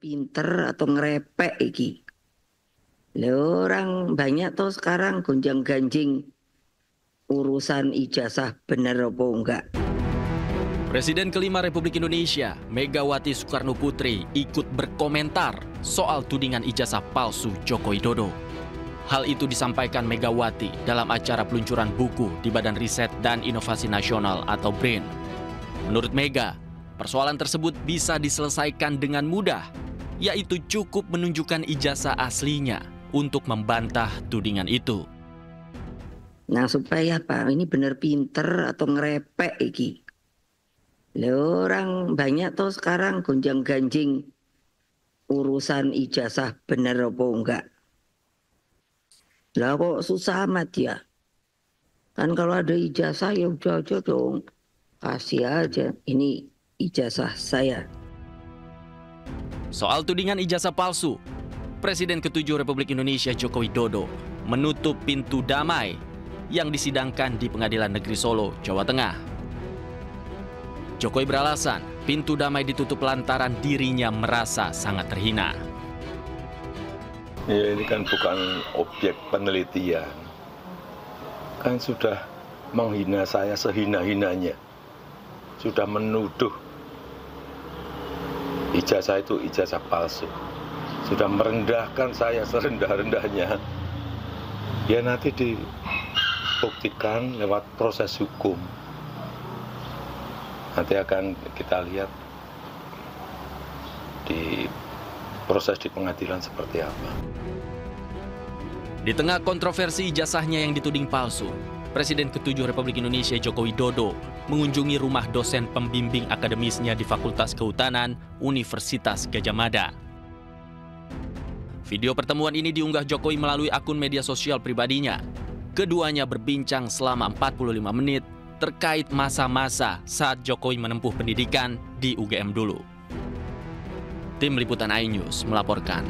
Pinter atau ngerepek iki. Lah orang banyak tuh sekarang gonjang-ganjing urusan ijazah bener apa enggak. Presiden kelima Republik Indonesia, Megawati Soekarno Putri, ikut berkomentar soal tudingan ijazah palsu Joko Widodo. Hal itu disampaikan Megawati dalam acara peluncuran buku di Badan Riset dan Inovasi Nasional atau BRIN. Menurut Mega, persoalan tersebut bisa diselesaikan dengan mudah, yaitu cukup menunjukkan ijazah aslinya untuk membantah tudingan itu. Nah supaya apa? Ini bener pinter atau ngerepek iki. Lah orang banyak tuh sekarang gonjang-ganjing urusan ijazah bener apa enggak. Lah kok susah amat ya? Kan kalau ada ijazah ya udah aja dong. Kasih aja, ini ijazah saya. Soal tudingan ijazah palsu, Presiden ke-7 Republik Indonesia Joko Widodo menutup pintu damai yang disidangkan di Pengadilan Negeri Solo, Jawa Tengah. Jokowi beralasan pintu damai ditutup lantaran dirinya merasa sangat terhina. Ya, ini kan bukan objek penelitian. Kan sudah menghina saya sehina-hinanya. Sudah menuduh ijazah itu ijazah palsu. Sudah merendahkan saya serendah-rendahnya. Ya nanti dibuktikan lewat proses hukum. Nanti akan kita lihat di proses di pengadilan seperti apa. Di tengah kontroversi ijazahnya yang dituding palsu, Presiden ke-7 Republik Indonesia Joko Widodo mengunjungi rumah dosen pembimbing akademisnya di Fakultas Kehutanan Universitas Gadjah Mada. Video pertemuan ini diunggah Jokowi melalui akun media sosial pribadinya. Keduanya berbincang selama 45 menit terkait masa-masa saat Jokowi menempuh pendidikan di UGM dulu. Tim Liputan iNews melaporkan.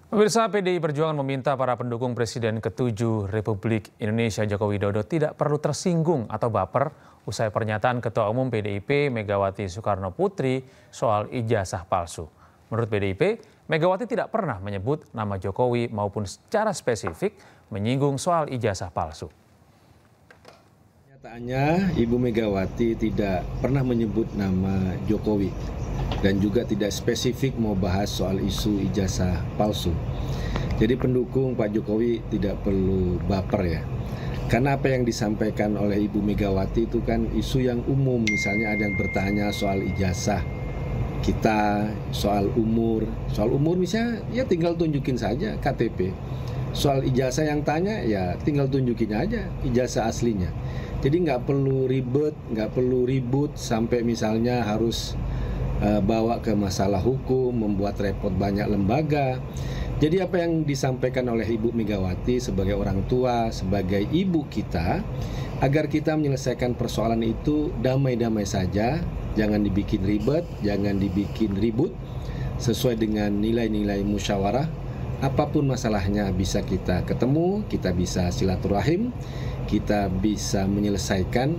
Pemirsa, PDI Perjuangan meminta para pendukung Presiden ke-7 Republik Indonesia Joko Widodo tidak perlu tersinggung atau baper usai pernyataan Ketua Umum PDIP Megawati Soekarno Putri soal ijazah palsu. Menurut PDIP, Megawati tidak pernah menyebut nama Jokowi maupun secara spesifik menyinggung soal ijazah palsu. Kenyataannya, Ibu Megawati tidak pernah menyebut nama Jokowi dan juga tidak spesifik mau bahas soal isu ijazah palsu. Jadi pendukung Pak Jokowi tidak perlu baper ya. Karena apa yang disampaikan oleh Ibu Megawati itu kan isu yang umum. Misalnya ada yang bertanya soal ijazah kita, soal umur. Soal umur misalnya ya tinggal tunjukin saja KTP. Soal ijazah yang tanya ya tinggal tunjukin aja ijazah aslinya. Jadi nggak perlu ribet, nggak perlu ribut sampai misalnya harus bawa ke masalah hukum, membuat repot banyak lembaga. Jadi apa yang disampaikan oleh Ibu Megawati sebagai orang tua, sebagai ibu kita, agar kita menyelesaikan persoalan itu damai-damai saja, jangan dibikin ribet, jangan dibikin ribut, sesuai dengan nilai-nilai musyawarah. Apapun masalahnya bisa kita ketemu, kita bisa silaturahim, kita bisa menyelesaikan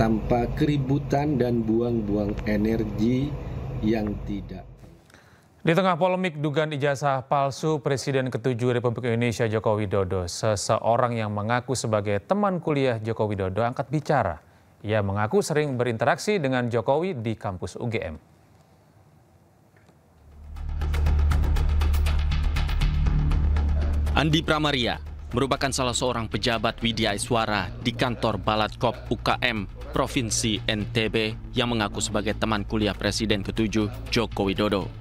tanpa keributan dan buang-buang energi yang tidak. Di tengah polemik dugaan ijazah palsu Presiden ke-7 Republik Indonesia Joko Widodo, seseorang yang mengaku sebagai teman kuliah Joko Widodo angkat bicara. Ia mengaku sering berinteraksi dengan Jokowi di kampus UGM. Andi Pramaria merupakan salah seorang pejabat Widya Iswara di kantor Balatkop UKM Provinsi NTB yang mengaku sebagai teman kuliah Presiden ke-7 Joko Widodo.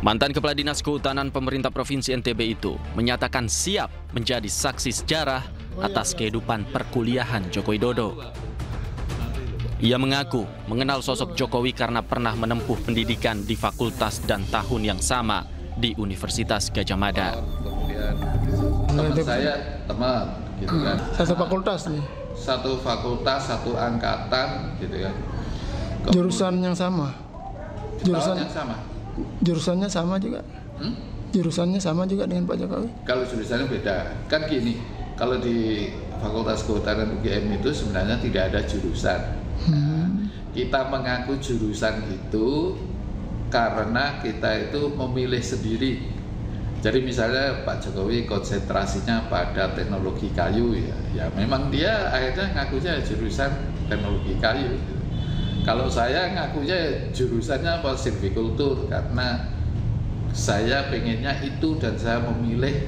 Mantan Kepala Dinas Kehutanan Pemerintah Provinsi NTB itu menyatakan siap menjadi saksi sejarah atas kehidupan perkuliahan Joko Widodo. Ia mengaku mengenal sosok Jokowi karena pernah menempuh pendidikan di fakultas dan tahun yang sama di Universitas Gadjah Mada. Teman saya teman, gitu kan. Satu fakultas nih. Satu fakultas, satu angkatan, gitu kan. Jurusan yang sama. Jurusan yang sama. Jurusannya sama juga. Jurusannya sama juga dengan Pak Jokowi. Kalau jurusannya beda, kan gini. Kalau di Fakultas Kehutanan UGM itu sebenarnya tidak ada jurusan. Kita mengaku jurusan itu karena kita itu memilih sendiri. Jadi misalnya Pak Jokowi konsentrasinya pada teknologi kayu ya memang dia akhirnya ngakunya jurusan teknologi kayu. Kalau saya ngakunya jurusannya silvikultur karena saya pengennya itu dan saya memilih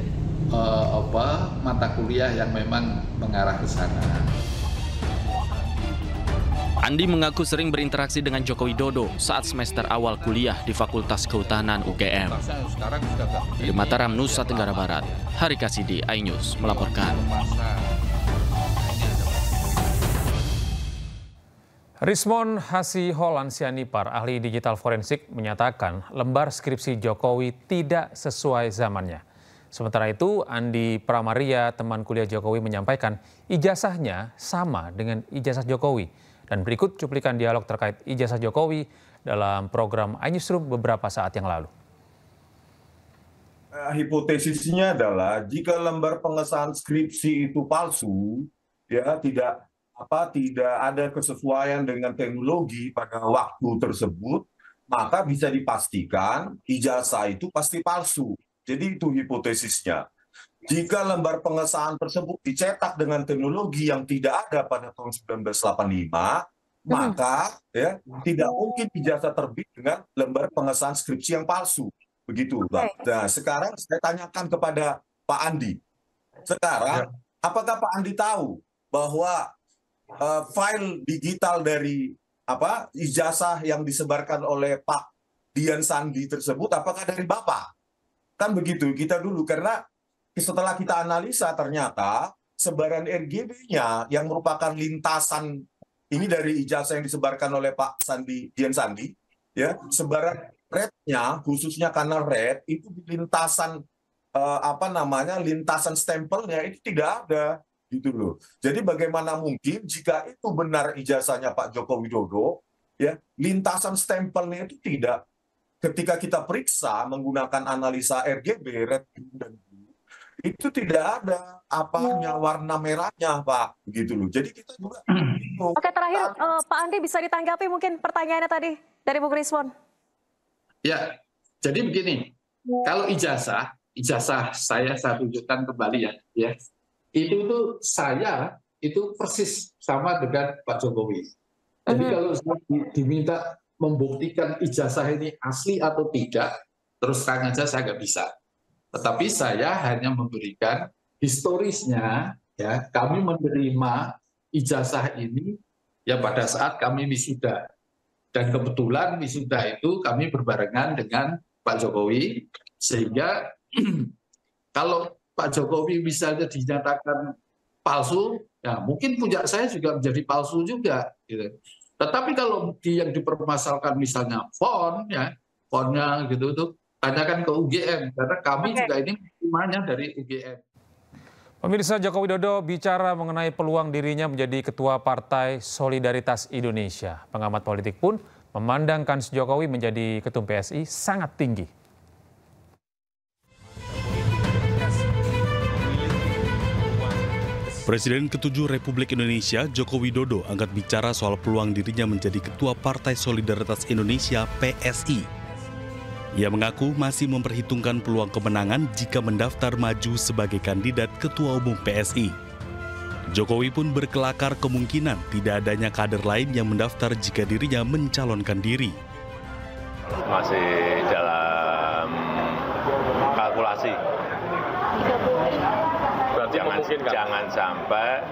mata kuliah yang memang mengarah ke sana. Andi mengaku sering berinteraksi dengan Joko Widodo saat semester awal kuliah di Fakultas Kehutanan UGM. Dari Mataram, Nusa Tenggara Barat, Hari Kasidi, iNews melaporkan. Rismond Hasiholan Sianipar, ahli digital forensik, menyatakan lembar skripsi Jokowi tidak sesuai zamannya. Sementara itu, Andi Pramaria, teman kuliah Jokowi, menyampaikan ijazahnya sama dengan ijazah Jokowi. Dan berikut cuplikan dialog terkait ijazah Jokowi dalam program iNewsroom beberapa saat yang lalu. Hipotesisnya adalah jika lembar pengesahan skripsi itu palsu, ya tidak ada kesesuaian dengan teknologi pada waktu tersebut, maka bisa dipastikan ijazah itu pasti palsu. Jadi itu hipotesisnya. Jika lembar pengesahan tersebut dicetak dengan teknologi yang tidak ada pada tahun 1985, maka ya tidak mungkin ijazah terbit dengan lembar pengesahan skripsi yang palsu. Begitu, Mbak. Nah, sekarang saya tanyakan kepada Pak Andi. Sekarang, apakah Pak Andi tahu bahwa file digital dari ijazah yang disebarkan oleh Pak Dian Sandi tersebut apakah dari Bapak? Kan begitu, kita dulu karena setelah kita analisa ternyata sebaran RGB-nya yang merupakan lintasan ini dari ijazah yang disebarkan oleh Pak Dian Sandi, ya sebaran red-nya khususnya kanal red itu di lintasan lintasan stempelnya itu tidak ada gitu loh. Jadi bagaimana mungkin jika itu benar ijazahnya Pak Joko Widodo, ya lintasan stempelnya itu tidak. Ketika kita periksa menggunakan analisa RGB red, green, dan blue, itu tidak ada warna merahnya, Pak, begitu loh. Jadi kita juga bingung. Oke, terakhir Pak Andi bisa ditanggapi mungkin pertanyaannya tadi dari Bung Rismond. Ya, jadi begini, kalau ijazah saya tunjukkan kembali ya. Itu saya itu persis sama dengan Pak Jokowi. Jadi kalau saya diminta membuktikan ijazah ini asli atau tidak, terus terang aja saya nggak bisa. Tetapi saya hanya memberikan historisnya, ya kami menerima ijazah ini ya pada saat kami wisuda. Dan kebetulan wisuda itu kami berbarengan dengan Pak Jokowi, sehingga kalau Pak Jokowi misalnya dinyatakan palsu, ya mungkin punya saya juga menjadi palsu juga. Gitu. Tetapi kalau yang dipermasalahkan misalnya fontnya gitu itu tanyakan ke UGM karena kami juga ini menerimanya dari UGM. Pemirsa, Joko Widodo bicara mengenai peluang dirinya menjadi Ketua Partai Solidaritas Indonesia. Pengamat politik pun memandang kans Jokowi menjadi Ketum PSI sangat tinggi. Presiden ke-7 Republik Indonesia, Joko Widodo, angkat bicara soal peluang dirinya menjadi Ketua Partai Solidaritas Indonesia (PSI). Ia mengaku masih memperhitungkan peluang kemenangan jika mendaftar maju sebagai kandidat Ketua Umum PSI. Jokowi pun berkelakar kemungkinan tidak adanya kader lain yang mendaftar jika dirinya mencalonkan diri. Masih dalam kalkulasi. Jangan sampai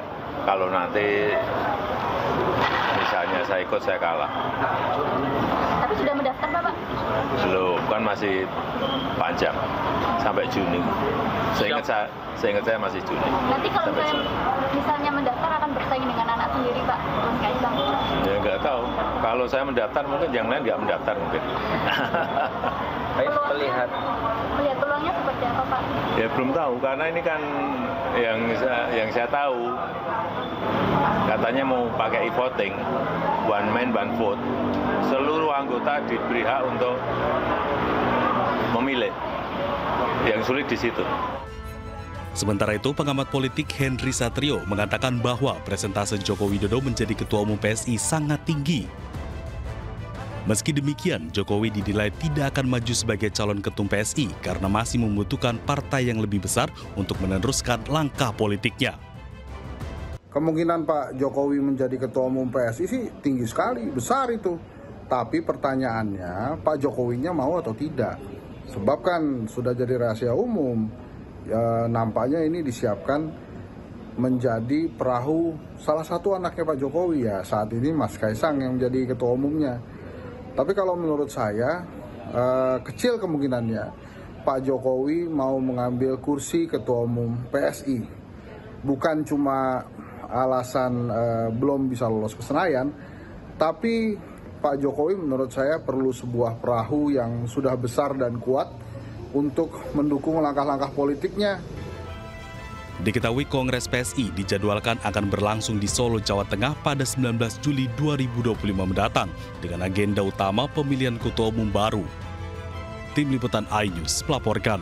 kalau nanti misalnya saya ikut saya kalah. Tapi sudah mendaftar Bapak? Belum, kan masih panjang sampai Juni. Seingat saya masih Juni. Nanti kalau misalnya mendaftar akan bersaing dengan anak sendiri Pak, Mas Kaisang? Ya nggak tahu. Kalau saya mendaftar mungkin yang lain nggak mendaftar mungkin. Melihat peluangnya seperti apa Pak? Ya belum tahu karena ini kan yang saya tahu katanya mau pakai e-voting, one man one vote. Seluruh anggota diberi hak untuk memilih. Yang sulit di situ. Sementara itu, pengamat politik Henry Satrio mengatakan bahwa presentase Joko Widodo menjadi Ketua Umum PSI sangat tinggi. Meski demikian, Jokowi dinilai tidak akan maju sebagai calon ketum PSI karena masih membutuhkan partai yang lebih besar untuk meneruskan langkah politiknya. Kemungkinan Pak Jokowi menjadi Ketua Umum PSI sih tinggi sekali, besar itu. Tapi pertanyaannya, Pak Jokowinya mau atau tidak? Sebab kan sudah jadi rahasia umum. Ya, nampaknya ini disiapkan menjadi perahu salah satu anaknya Pak Jokowi ya. Saat ini Mas Kaisang yang menjadi ketua umumnya. Tapi kalau menurut saya kecil kemungkinannya Pak Jokowi mau mengambil kursi ketua umum PSI. Bukan cuma alasan belum bisa lolos ke Senayan, tapi Pak Jokowi menurut saya perlu sebuah perahu yang sudah besar dan kuat untuk mendukung langkah-langkah politiknya. Diketahui Kongres PSI dijadwalkan akan berlangsung di Solo, Jawa Tengah pada 19 Juli 2025 mendatang dengan agenda utama pemilihan ketua umum baru. Tim Liputan iNews melaporkan.